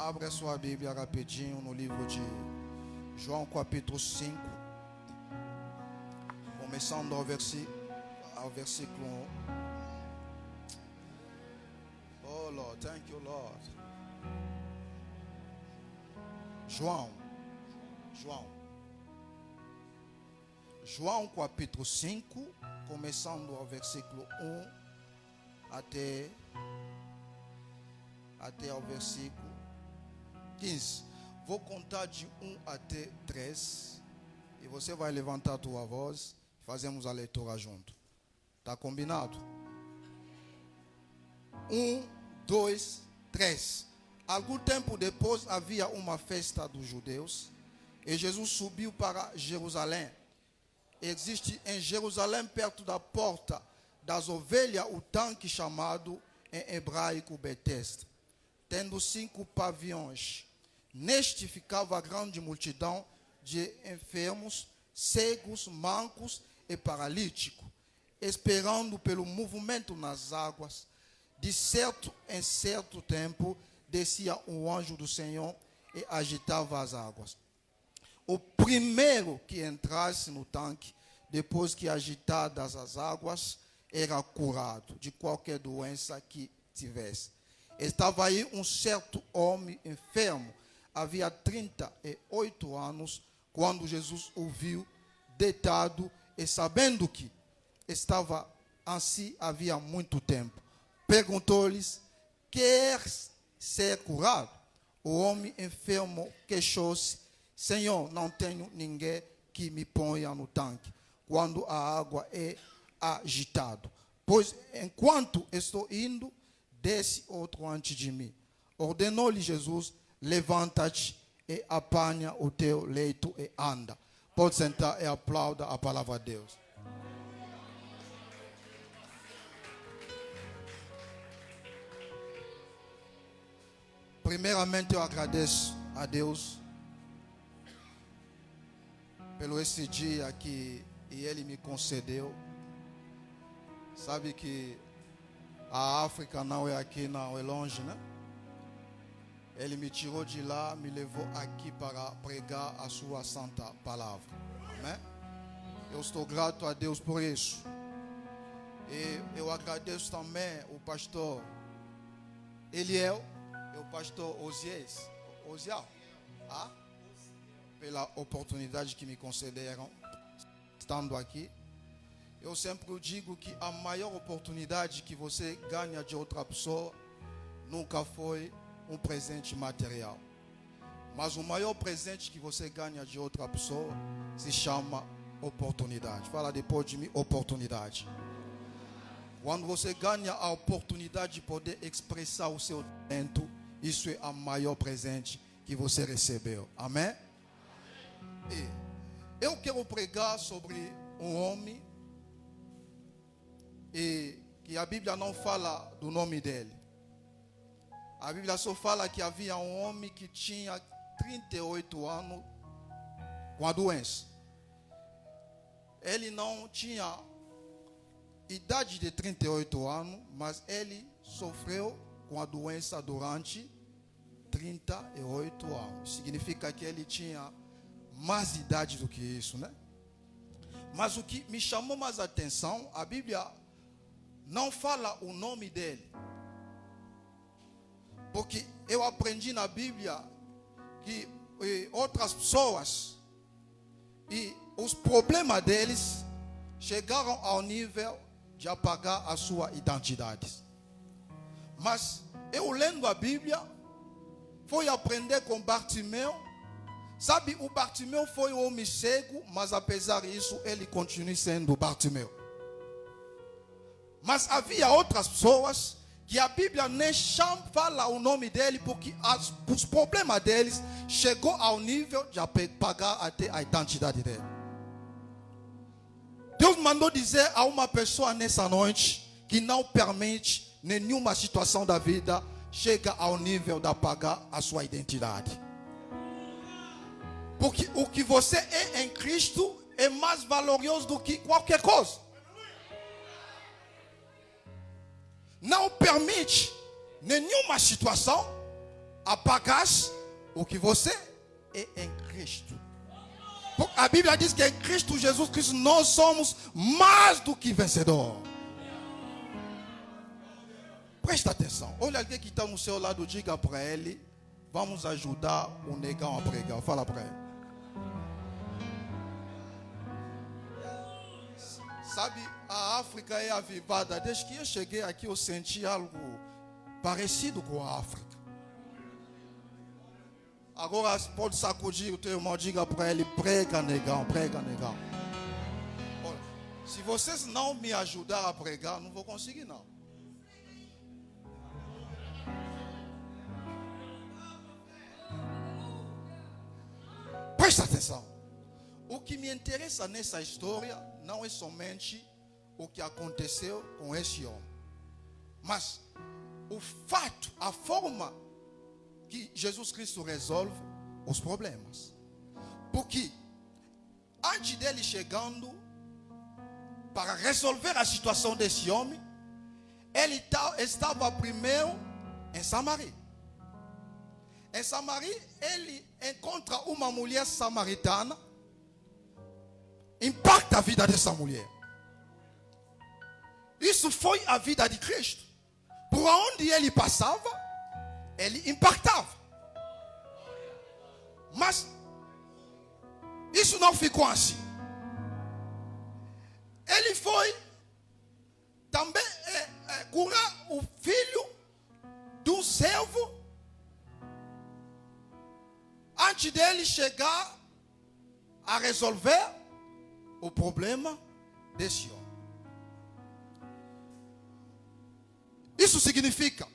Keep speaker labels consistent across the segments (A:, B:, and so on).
A: Abra sua Bíblia rapidinho no livro de João capítulo 5, começando ao versículo 1. Oh Lord, thank you Lord. João capítulo 5, começando ao versículo 1 até ao versículo 15. Vou contar de 1 até 3 e você vai levantar a tua voz e fazemos a leitura junto. Tá combinado? 1, 2, 3. Algum tempo depois havia uma festa dos judeus e Jesus subiu para Jerusalém. Existe em Jerusalém, perto da porta das ovelhas, o tanque chamado em hebraico Betesda, tendo 5 pavilhões. Neste ficava a grande multidão de enfermos, cegos, mancos e paralíticos, esperando pelo movimento nas águas. De certo em certo tempo descia um anjo do Senhor e agitava as águas. O primeiro que entrasse no tanque, depois que agitadas as águas, era curado de qualquer doença que tivesse. Estava aí um certo homem enfermo, havia 38 anos, quando Jesus o viu deitado e sabendo que estava assim havia muito tempo, perguntou-lhes: queres ser curado? O homem enfermo queixou-se: Senhor, não tenho ninguém que me ponha no tanque quando a água é agitada, pois enquanto estou indo, desce outro antes de mim. Ordenou-lhe Jesus: levanta-te e apanha o teu leito e anda. Pode sentar e aplauda a palavra de Deus. Primeiramente eu agradeço a Deus pelo esse dia que Ele me concedeu. Sabe que a África não é aqui, não é longe, né? Ele me tirou de lá, me levou aqui para pregar a sua santa palavra. Amém? Eu estou grato a Deus por isso. E eu agradeço também o pastor Eliel e o pastor Osial, pela oportunidade que me concederam estando aqui. Eu sempre digo que a maior oportunidade que você ganha de outra pessoa nunca foi um presente material. Mas o maior presente que você ganha de outra pessoa se chama oportunidade. Fala depois de mim, oportunidade. Quando você ganha a oportunidade de poder expressar o seu talento, isso é o maior presente que você recebeu. Amém? E eu quero pregar sobre um homem e que a Bíblia não fala do nome dele. A Bíblia só fala que havia um homem que tinha 38 anos com a doença. Ele não tinha idade de 38 anos, mas ele sofreu com a doença durante 38 anos. Significa que ele tinha mais idade do que isso, né? Mas o que me chamou mais a atenção, a Bíblia não fala o nome dele. Porque eu aprendi na Bíblia que outras pessoas e os problemas deles chegaram ao nível de apagar a sua identidade. Mas eu lendo a Bíblia, fui aprender com Bartimeu. Sabe, o Bartimeu foi um homem cego, mas apesar disso, ele continua sendo Bartimeu. Mas havia outras pessoas que a Bíblia nem fala o nome dele, porque os problemas deles chegou ao nível de apagar até a identidade dele. Deus mandou dizer a uma pessoa nessa noite que não permite nenhuma situação da vida chega ao nível de apagar a sua identidade. Porque o que você é em Cristo é mais valoroso do que qualquer coisa. Não permite nenhuma situação Apagaste o que você é em Cristo. A Bíblia diz que em Cristo Jesus Cristo nós somos mais do que vencedor. Presta atenção. Olha alguém que está no seu lado, diga para ele: vamos ajudar o negão a pregar. Fala para ele. Sabe, a África é avivada. Desde que eu cheguei aqui, eu senti algo parecido com a África. Agora pode sacudir o teu irmão, diga para ele: prega negão, prega negão. Olha, se vocês não me ajudarem a pregar, não vou conseguir não. Presta atenção. O que me interessa nessa história não é somente o que aconteceu com esse homem, mas o fato, a forma que Jesus Cristo resolve os problemas. Porque antes dele chegando para resolver a situação desse homem, ele estava primeiro em Samaria. Em Samaria, ele encontra uma mulher samaritana, impacta a vida dessa mulher. Isso foi a vida de Cristo. Por onde ele passava, ele impactava. Mas isso não ficou assim. Ele foi também curar o filho do servo antes dele chegar a resolver o problema desse homem. Isso significa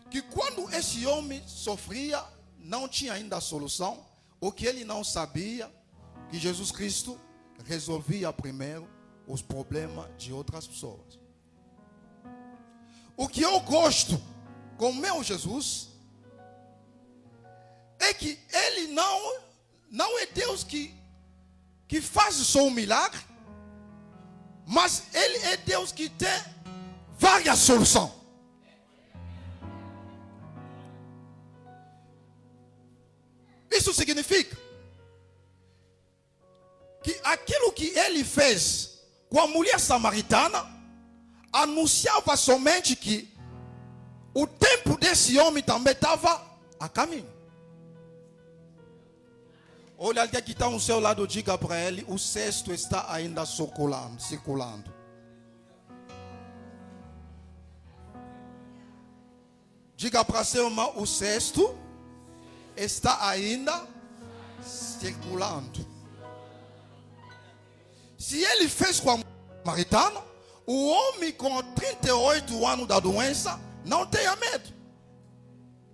A: que quando esse homem sofria, não tinha ainda a solução. O que ele não sabia, que Jesus Cristo resolvia primeiro os problemas de outras pessoas. O que eu gosto com o meu Jesus é que ele não é Deus que faz só um milagre, mas ele é Deus que tem várias soluções. Isso significa que aquilo que ele fez com a mulher samaritana anunciava somente que o tempo desse homem também estava a caminho. Olha alguém que está no seu lado, diga para ele: o cesto está ainda circulando. Diga para seu irmão: o cesto está ainda circulando. Se ele fez com a samaritana, o homem com 38 anos da doença não tenha medo,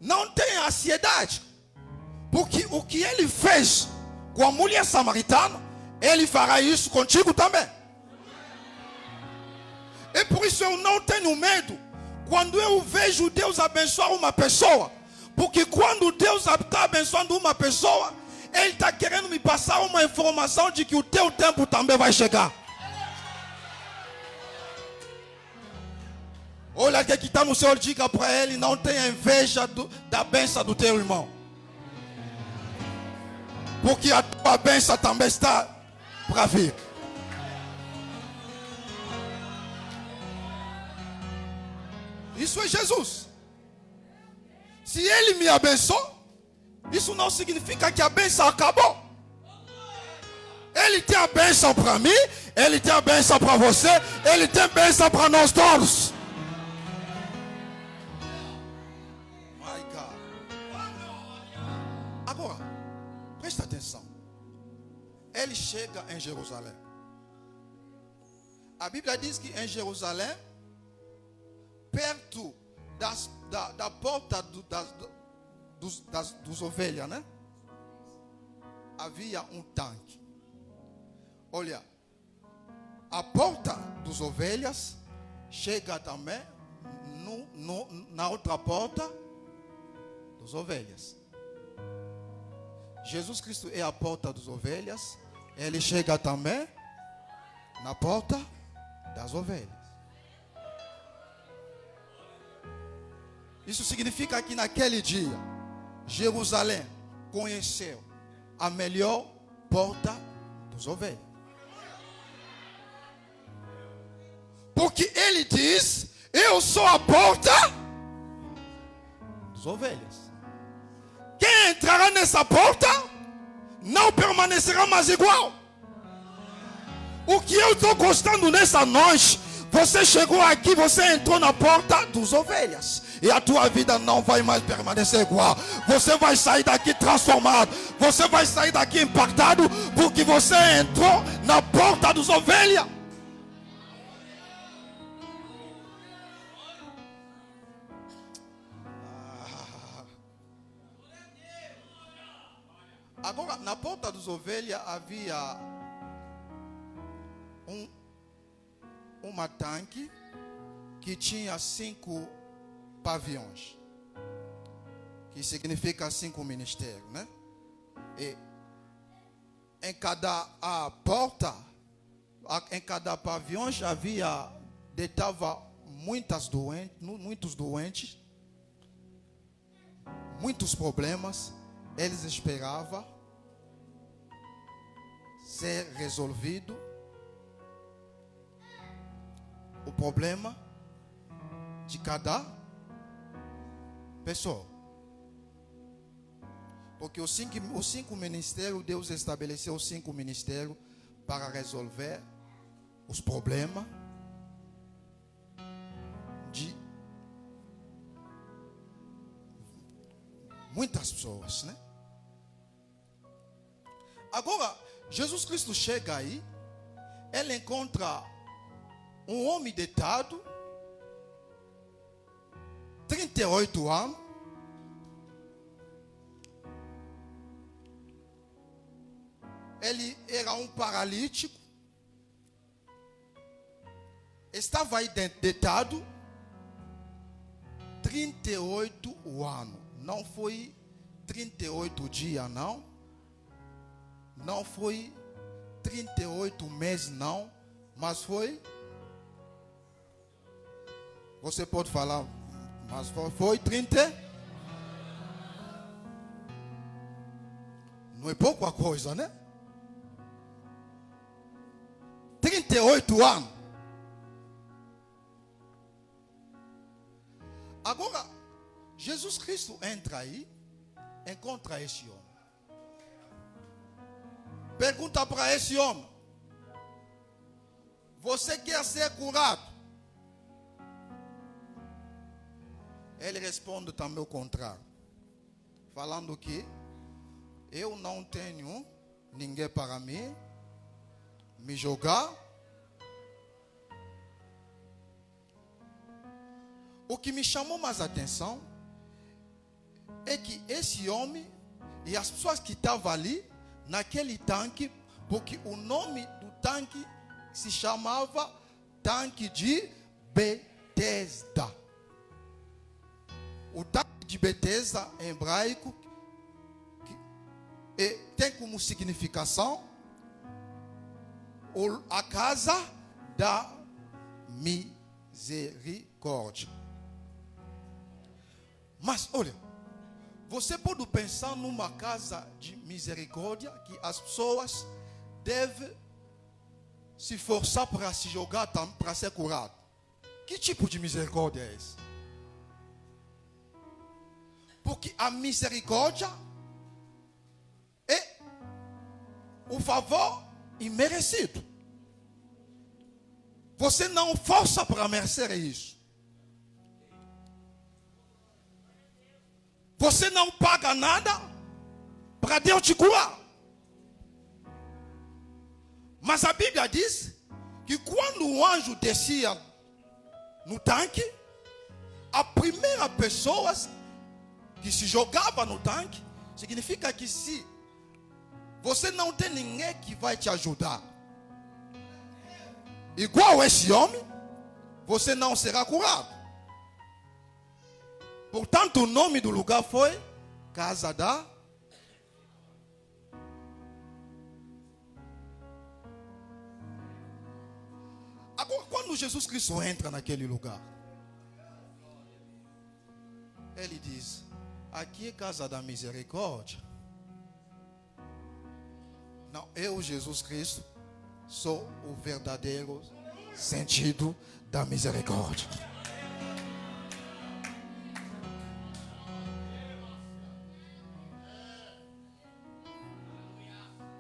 A: não tenha ansiedade, porque o que ele fez com a mulher samaritana, ele fará isso contigo também. E por isso eu não tenho medo quando eu vejo Deus abençoar uma pessoa, porque quando Deus está abençoando uma pessoa, Ele está querendo me passar uma informação de que o teu tempo também vai chegar. Olha quem está no céu, diga para ele: não tenha inveja da bênção do teu irmão, porque a tua bênção também está para vir. Isso é Jesus. Se ele me abençoou, isso não significa que a bênção acabou. Ele tem a bênção para mim, ele tem a bênção para você, ele tem a bênção para nós todos. My God. Agora, presta atenção. Ele chega em Jerusalém. A Bíblia diz que em Jerusalém, perto da porta dos ovelhas, né? Havia um tanque. Olha, a porta dos ovelhas chega também na outra porta dos ovelhas. Jesus Cristo é a porta das ovelhas. Ele chega também na porta das ovelhas. Isso significa que naquele dia, Jerusalém conheceu a melhor porta dos ovelhas. Porque ele diz: eu sou a porta das ovelhas. Quem entrará nessa porta não permanecerá mais igual. O que eu estou gostando nessa noite, você chegou aqui, você entrou na porta das ovelhas. E a tua vida não vai mais permanecer igual. Você vai sair daqui transformado. Você vai sair daqui impactado, porque você entrou na porta das ovelhas. Agora, na porta das ovelhas havia uma tanque que tinha 5 paviões, que significa 5 ministérios, né? E em cada porta, em cada pavião havia deitava muitos doentes, muitos problemas. Eles esperavam ser resolvido o problema de cada pessoa. Porque os cinco ministérios, Deus estabeleceu os 5 ministérios para resolver os problemas de muitas pessoas, né? Agora, Jesus Cristo chega aí, ele encontra um homem deitado, 38 anos, ele era um paralítico, estava aí deitado 38 anos. Não foi 38 dias, não. Não foi 38 meses, não. Mas foi. Você pode falar, mas foi 30. Não é pouca coisa, né? 38 anos. Agora, Jesus Cristo entra aí, encontra esse homem. Pergunta para esse homem: você quer ser curado? Ele responde também o contrário, falando que eu não tenho ninguém para me jogar. O que me chamou mais a atenção é que esse homem e as pessoas que estavam ali naquele tanque, porque o nome do tanque se chamava tanque de Betesda. O tanque de Betesda em hebraico tem como significação a casa da misericórdia. Mas olha, você pode pensar numa casa de misericórdia que as pessoas devem se forçar para se jogar para ser curado. Que tipo de misericórdia é esse? Porque a misericórdia é o favor imerecido. Você não força para merecer isso. Você não paga nada para Deus te curar. Mas a Bíblia diz que quando o anjo descia no tanque, a primeira pessoa que se jogava no tanque, significa que se você não tem ninguém que vai te ajudar, igual esse homem, você não será curado. Portanto, o nome do lugar foi Casa da. Agora, quando Jesus Cristo entra naquele lugar, Ele diz: aqui é casa da misericórdia. Não, eu, Jesus Cristo, sou o verdadeiro sentido da misericórdia.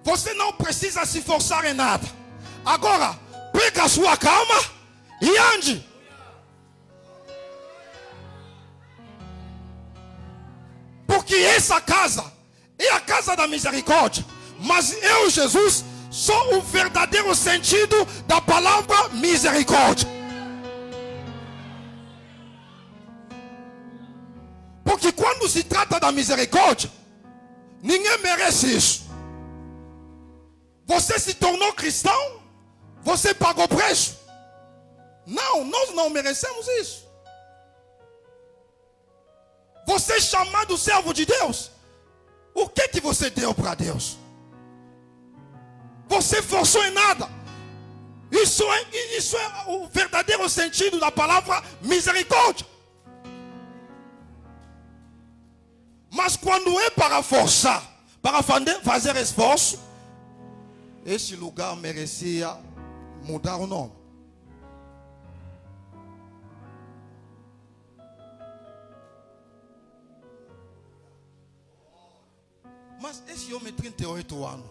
A: Você não precisa se forçar em nada. Agora, pega a sua calma e ande. Porque essa casa é a casa da misericórdia. Mas eu, Jesus, sou o verdadeiro sentido da palavra misericórdia. Porque quando se trata da misericórdia, ninguém merece isso. Você se tornou cristão? Você pagou preço? Não, nós não merecemos isso. Você é chamado servo de Deus. O que você deu para Deus? Você forçou em nada. Isso é o verdadeiro sentido da palavra misericórdia. Mas quando é para forçar, para fazer esforço, este lugar merecia mudar o nome. Mas esse homem, 38 anos,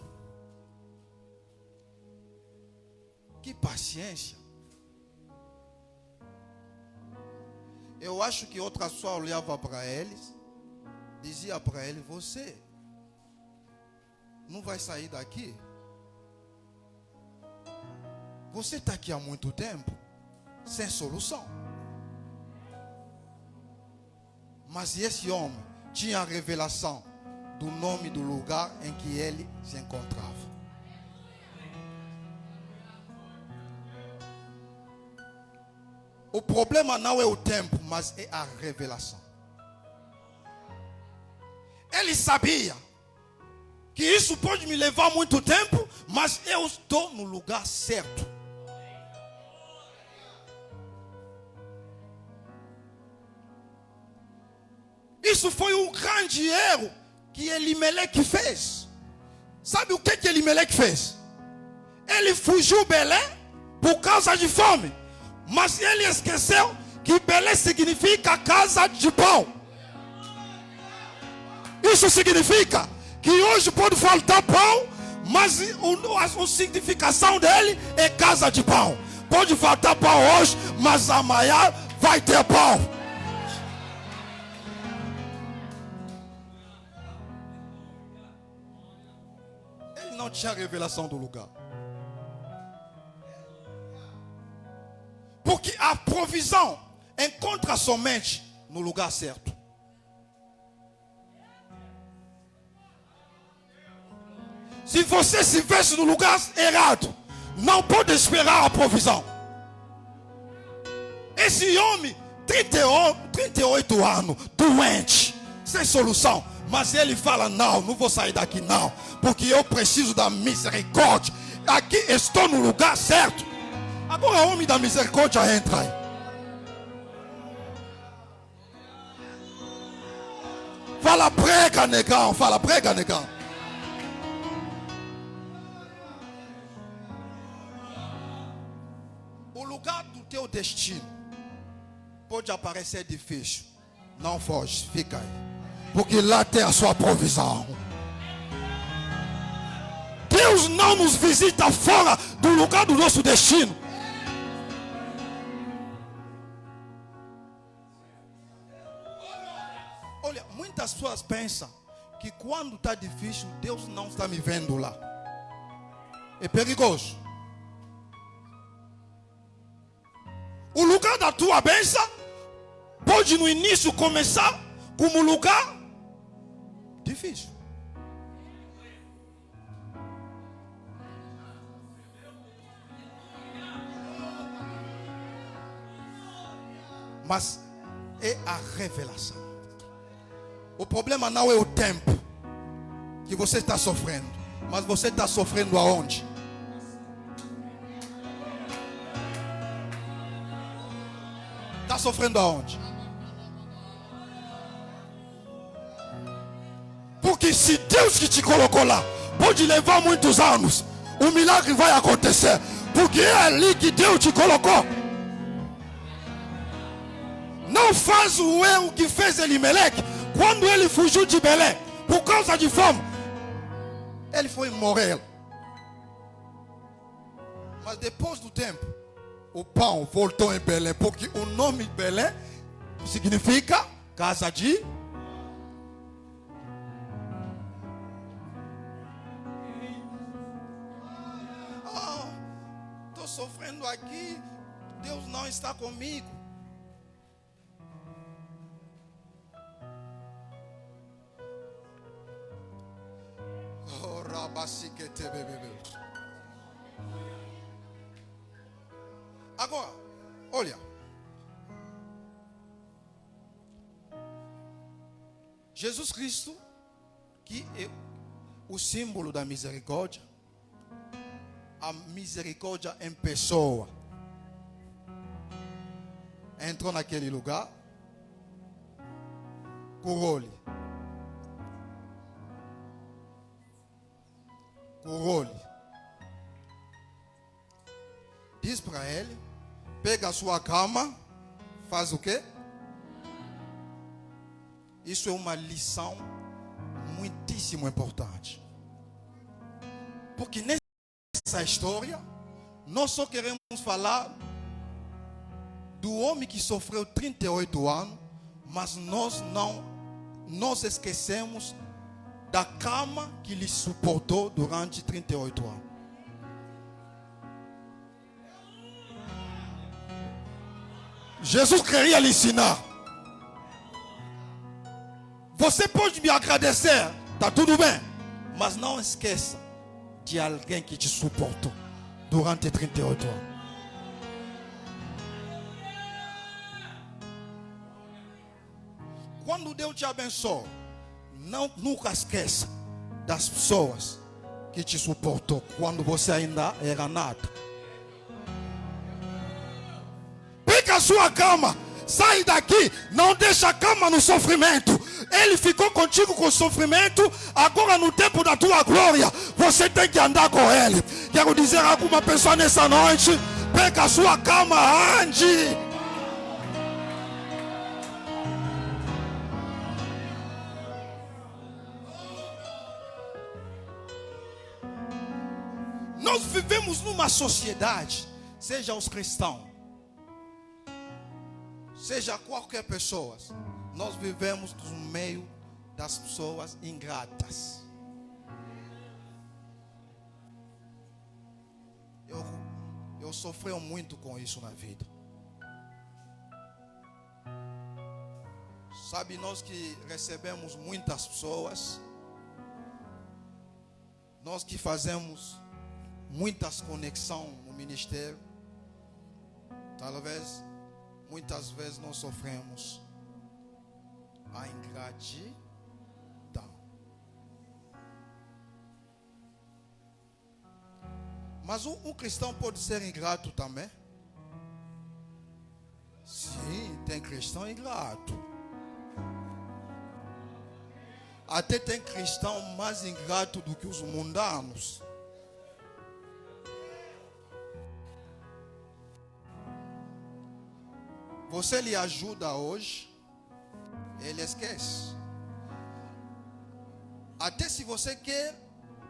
A: que paciência. Eu acho que outra pessoa olhava para eles, dizia para ele: você não vai sair daqui. Você está aqui há muito tempo, sem solução. Mas esse homem tinha a revelação do nome do lugar em que ele se encontrava. O problema não é o tempo, mas é a revelação. Ele sabia que isso pode me levar muito tempo, mas eu estou no lugar certo. Isso foi um grande erro que Elimeleque fez. Sabe o que Elimeleque fez? Ele fugiu Belém por causa de fome. Mas ele esqueceu que Belém significa casa de pão. Isso significa que hoje pode faltar pão, mas a significação dele é casa de pão. Pode faltar pão hoje, mas amanhã vai ter pão. Ele não tinha revelação do lugar. Porque a provisão encontra somente no lugar certo. Se você se veste no lugar errado, não pode esperar a provisão. Esse homem, 38 anos, doente, sem solução. Mas ele fala: não vou sair daqui não. Porque eu preciso da misericórdia. Aqui estou no lugar certo. Agora o homem da misericórdia entra aí. Fala, prega, negão. Fala, prega, negão. O lugar do teu destino pode aparecer difícil. Não foge, fica aí. Porque lá tem a sua provisão. Deus não nos visita fora do lugar do nosso destino. Olha, muitas pessoas pensam que quando está difícil, Deus não está me vendo lá. É perigoso. O lugar da tua bênção pode no início começar como lugar difícil. Mas é a revelação. O problema não é o tempo que você está sofrendo, mas você está sofrendo aonde? Está sofrendo aonde? Porque se Deus que te colocou lá pode levar muitos anos, o milagre vai acontecer. Porque é ali que Deus te colocou. Não faz o erro que fez Elimeleque quando ele fugiu de Belém por causa de fome. Ele foi morrer. Mas depois do tempo, o pão voltou em Belém, porque o nome Belém significa casa de... Estou sofrendo aqui, Deus não está comigo. Agora, olha. Jesus Cristo, que é o símbolo da misericórdia, a misericórdia em pessoa, entrou naquele lugar, curou-lhe. Diz para ele, pega a sua cama, faz o quê? Isso é uma lição muitíssimo importante. Porque nessa história, nós só queremos falar do homem que sofreu 38 anos, mas nós esquecemos da cama que lhe suportou durante 38 anos. Jesus queria lhe ensinar. Você pode me agradecer, está tudo bem, mas não esqueça de alguém que te suportou durante 38 anos. Quando Deus te abençoa, nunca esqueça das pessoas que te suportou quando você ainda era nada. Pega a sua cama, sai daqui, não deixa a cama no sofrimento. Ele ficou contigo com o sofrimento, agora no tempo da tua glória, você tem que andar com ele. Quero dizer a alguma pessoa nessa noite, pega a sua cama, ande. Nós vivemos numa sociedade, seja os cristãos, seja qualquer pessoa, nós vivemos no meio das pessoas ingratas. Eu sofri muito com isso na vida. Sabe, nós que recebemos muitas pessoas, nós que fazemos muitas conexões no ministério, talvez muitas vezes nós sofremos a ingratidão. Mas um cristão pode ser ingrato também? Sim, tem cristão ingrato. Até tem cristão mais ingrato do que os mundanos. Você lhe ajuda hoje, ele esquece. Até se você quer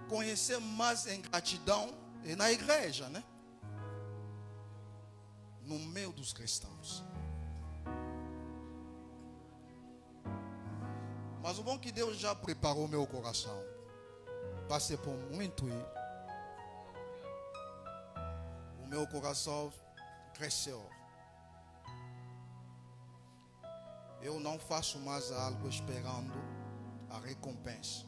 A: conhecer mais ingratidão, é na igreja, né? No meio dos cristãos. Mas o bom é que Deus já preparou meu coração. Passei por muito e o meu coração cresceu. Eu não faço mais algo esperando a recompensa.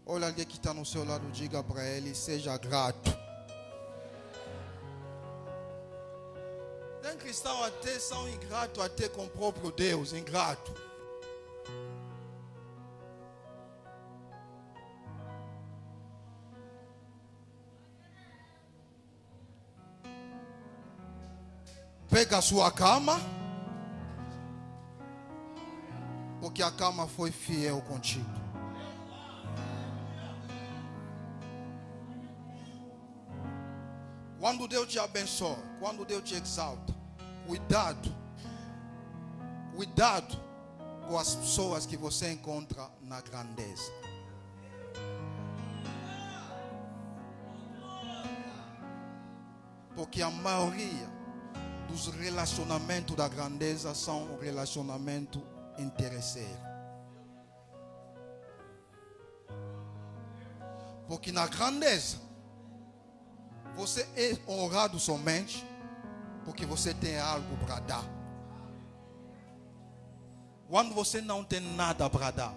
A: Olha alguém que está no seu lado, diga para ele, seja grato. Tem cristãos até são ingratos até com o próprio Deus, ingrato. Pega a sua cama, porque a cama foi fiel contigo. Quando Deus te abençoa, quando Deus te exalta, cuidado com as pessoas que você encontra na grandeza. Porque a maioria dos relacionamentos da grandeza são relacionamentos interesseiros. Porque na grandeza, você é honrado somente porque você tem algo para dar. Quando você não tem nada para dar,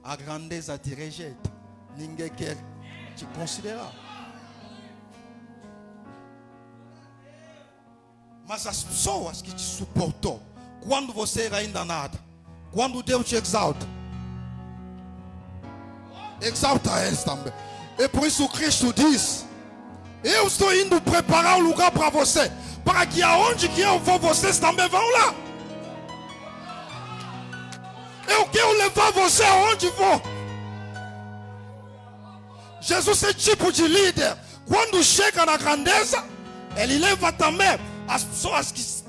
A: a grandeza te rejeita. Ninguém quer te considerar. Mas as pessoas que te suportou, quando você era ainda nada, quando Deus te exalta, exalta eles também. E por isso Cristo diz: eu estou indo preparar um lugar para você, para que aonde que eu vou, vocês também vão lá. Eu quero levar você aonde vou. Jesus é tipo de líder. Quando chega na grandeza, ele leva também as pessoas que...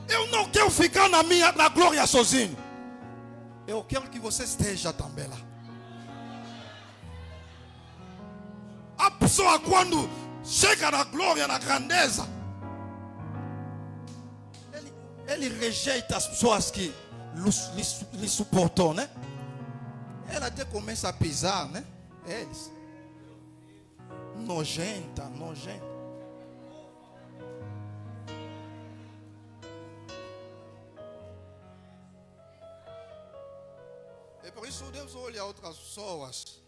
A: Eu não quero ficar na glória sozinho. Eu quero que você esteja também lá. A pessoa quando chega na glória, na grandeza, ele rejeita as pessoas que lhe suportou, né? Ela até começa a pisar, né? Eles. Nojenta. E por isso Deus olha outras pessoas.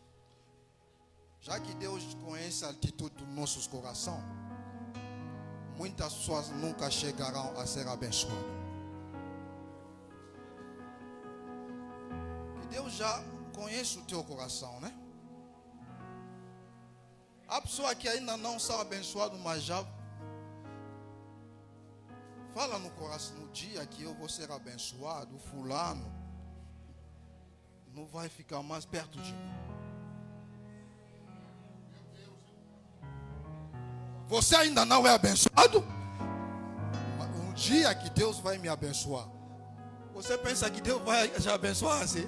A: Já que Deus conhece a atitude dos nossos corações, muitas pessoas nunca chegarão a ser abençoadas. E Deus já conhece o teu coração, né? Há pessoas que ainda não são abençoadas, mas já fala no coração: no dia que eu vou ser abençoado, o fulano não vai ficar mais perto de mim. Você ainda não é abençoado? Um dia que Deus vai me abençoar. Você pensa que Deus vai te abençoar assim?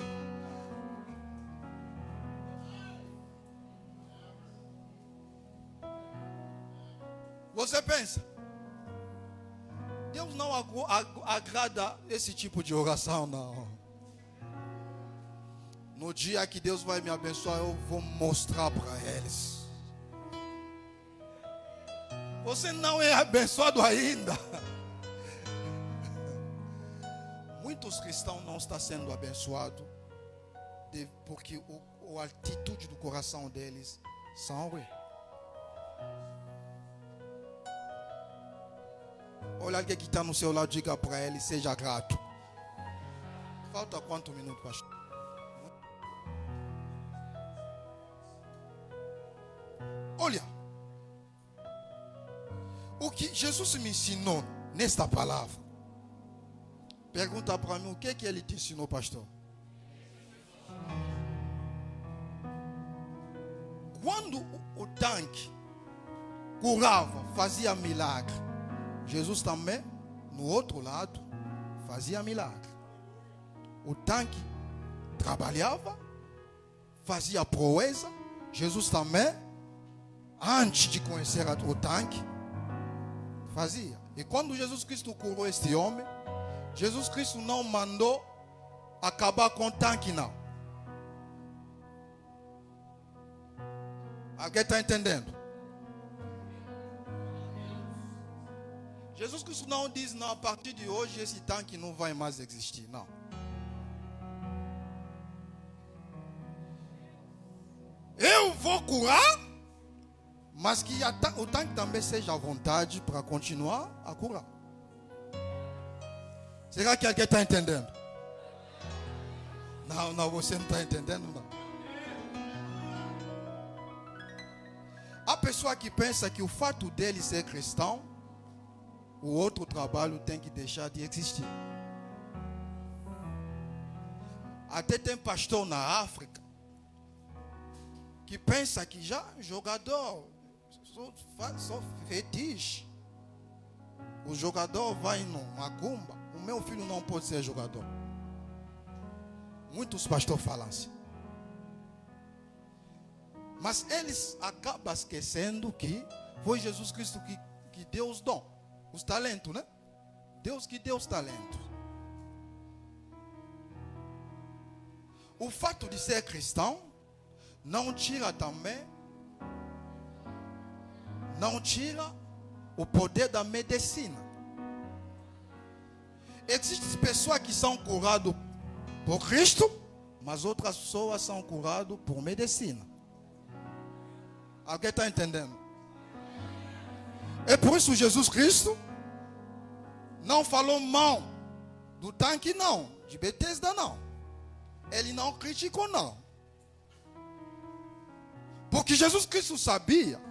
A: Você pensa? Deus não agrada esse tipo de oração, não. No dia que Deus vai me abençoar, eu vou mostrar para eles. Você não é abençoado ainda. Muitos cristãos não estão sendo abençoados porque a atitude do coração deles são ruins. Olha alguém que está no seu lado, diga para ele: seja grato. Falta quantos minutos, pastor? Olha, o que Jesus me ensinou nesta palavra. Pergunta para mim: o que ele te ensinou, pastor? Quando o tanque curava, fazia milagre, Jesus também, no outro lado, fazia milagre. O tanque trabalhava, fazia proeza. Jesus também, antes de conhecer o tanque, fazia. E quando Jesus Cristo curou este homem, Jesus Cristo não mandou acabar com o tanque, não. Alguém está entendendo? Jesus Cristo não diz: não, a partir de hoje esse tanque não vai mais existir, não. Eu vou curar, mas que o tanque também seja à vontade para continuar a curar. Será que alguém está entendendo? Não, você não está entendendo, não. pessoas que pensam que o fato dele ser cristão, o outro trabalho tem que deixar de existir. Até tem pastor na África que pensa que já jogador só fetiche. O jogador vai no macumba. O meu filho não pode ser jogador. Muitos pastores falam assim. Mas eles acabam esquecendo que foi Jesus Cristo que deu os dons, os talentos, né? Deus que deu os talentos. O fato de ser cristão não tira o poder da medicina. Existem pessoas que são curadas por Cristo, mas outras pessoas são curadas por medicina. Alguém está entendendo? É por isso Jesus Cristo não falou mal do tanque, não. De Betesda, não. Ele não criticou, não. Porque Jesus Cristo sabia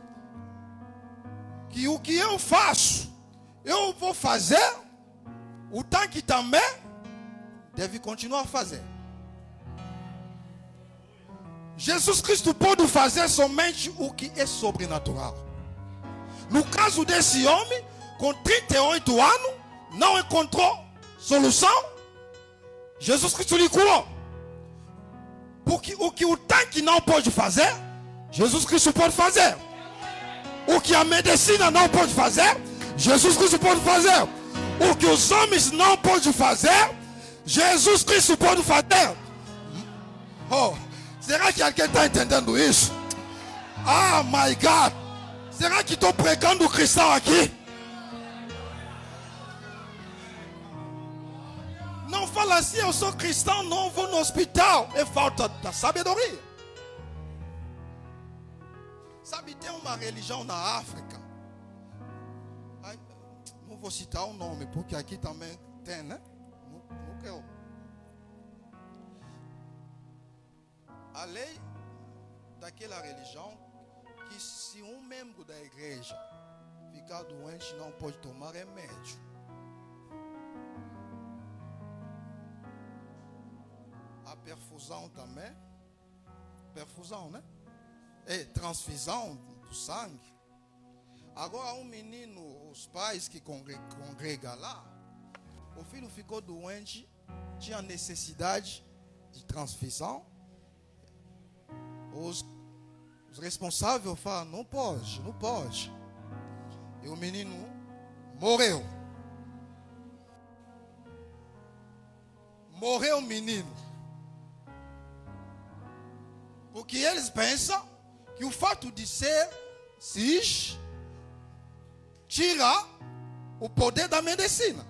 A: que o que eu faço, eu vou fazer, o tanque também deve continuar a fazer. Jesus Cristo pode fazer somente o que é sobrenatural. No caso desse homem, com 38 anos, não encontrou solução. Jesus Cristo lhe curou. Porque o que o tanque não pode fazer, Jesus Cristo pode fazer. O que a medicina não pode fazer, Jesus Cristo pode fazer. O que os homens não podem fazer, Jesus Cristo pode fazer. Oh, será que alguém está entendendo isso? Ah, my God. Será que estou pregando cristão aqui? Não fala assim, eu sou cristão, não vou no hospital. É falta da sabedoria. Sabe, tem uma religião na África. Não vou citar o nome, porque aqui também tem, né? No que eu... A lei daquela religião, que se um membro da igreja ficar doente, não pode tomar remédio. A perfusão também. Perfusão, né? É transfusão do sangue. Agora um menino, os pais que congregam lá, o filho ficou doente, tinha necessidade de transfusão. Os responsáveis falam, não pode. E o menino morreu. Morreu o menino. Porque eles pensam que o fato de ser cis tira o poder da medicina.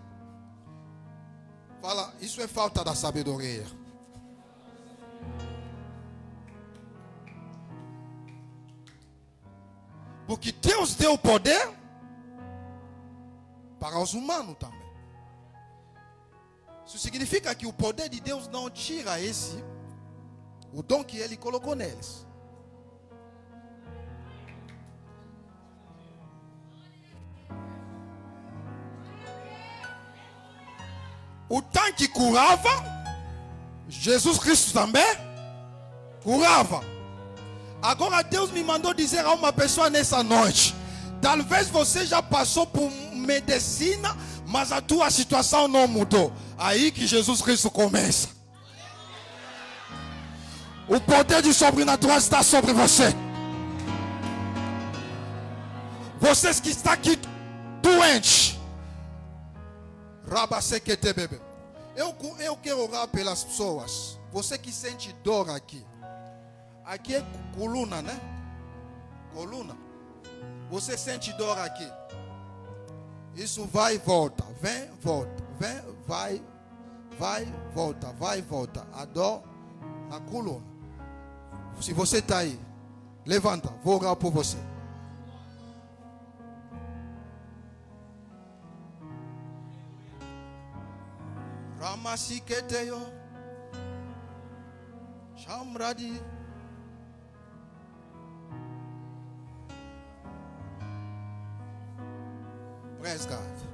A: Fala, isso é falta da sabedoria. Porque Deus deu o poder para os humanos também. Isso significa que o poder de Deus não tira o dom que Ele colocou neles. O tanque curava, Jesus Cristo também curava. Agora Deus me mandou dizer a uma pessoa nessa noite: talvez você já passou por medicina, mas a tua situação não mudou. Aí que Jesus Cristo começa. O poder de sobrenatural está sobre você. Vocês que estão aqui doentes, eu quero orar pelas pessoas. Você que sente dor aqui. Aqui é coluna, né? Coluna. Você sente dor aqui. Isso vai e volta. Vem, volta. Vem, vai, volta. A dor na coluna. Se você está aí, levanta. Vou orar por você. Ramasiketeyo. Shamradi. resgate.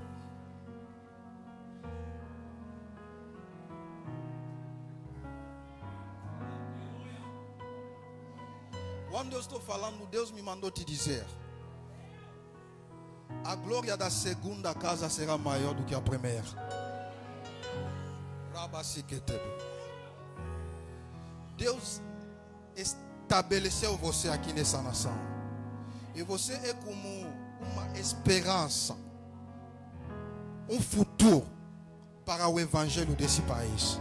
A: Quando eu estou falando, Deus me mandou te dizer: a glória da segunda casa será maior do que a primeira. Deus estabeleceu você aqui nessa nação. E você é como uma esperança, um futuro para o evangelho desse país.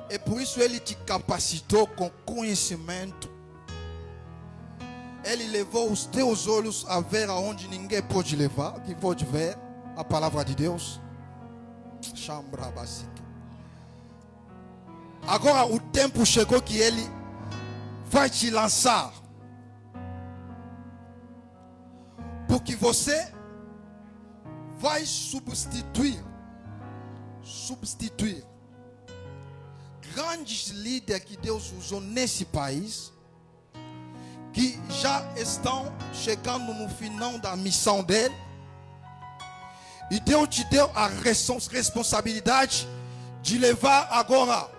A: E por isso Ele te capacitou com conhecimento. Ele levou os teus olhos a ver aonde ninguém pode levar, que pode ver a palavra de Deus. Agora o tempo chegou que Ele vai te lançar. Porque você vai substituir grandes líderes que Deus usou nesse país, que já estão chegando no final da missão dele. E Deus te deu a responsabilidade de levar agora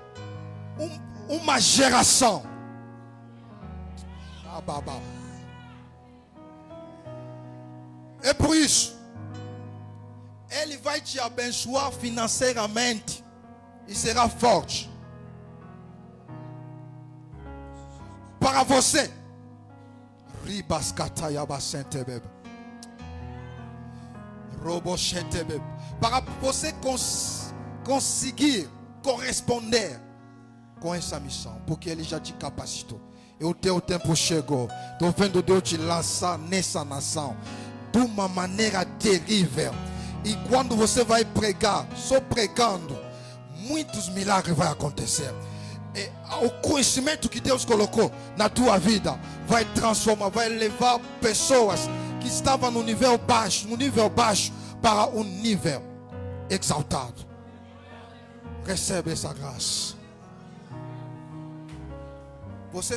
A: uma geração. É por isso, Ele vai te abençoar financeiramente e será forte para você. Para você conseguir corresponder com essa missão, porque Ele já te capacitou. E o teu tempo chegou. Estou vendo Deus te lançar nessa nação de uma maneira terrível. E quando você vai pregar, só pregando, muitos milagres vão acontecer. E o conhecimento que Deus colocou na tua vida vai transformar, vai levar pessoas que estavam no nível baixo para um nível exaltado. Recebe essa graça. Você